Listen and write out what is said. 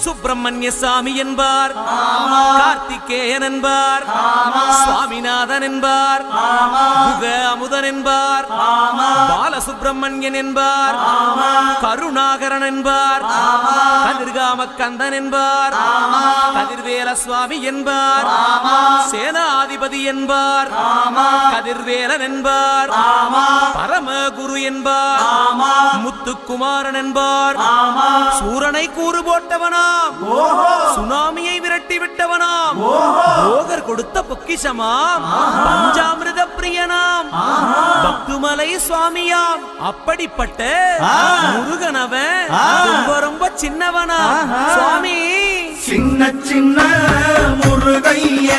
சுப்பிரமணிய சாமி என்பார், கார்த்திகேயன் என்பார், சுவாமிநாதன் என்பார், குக அமுதன் என்பார், பாலசுப்பிரமணியன் என்பார், கருணாகரன் என்பார், கதிர்காம கந்தன் என்பார், கதிர்வேல சுவாமி என்பார், சேனாதிபதி என்பார், கதிர்வேலன் என்பார், பரமகுரு என்பார், முத்துக்குமாரன் என்பார், சூரனை கூறு போட்டவனாம், சுனாமியை விரட்டி விட்டவனாம், போகர் கொடுத்த பொக்கிஷமாம், பஞ்சாமிர்த பிரியனாம், பக்துமலை சுவாமியாம். அப்படிப்பட்ட முருகனவன் ரொம்ப ரொம்ப சின்னவனா சுவாமி. சின்ன சின்ன முருகைய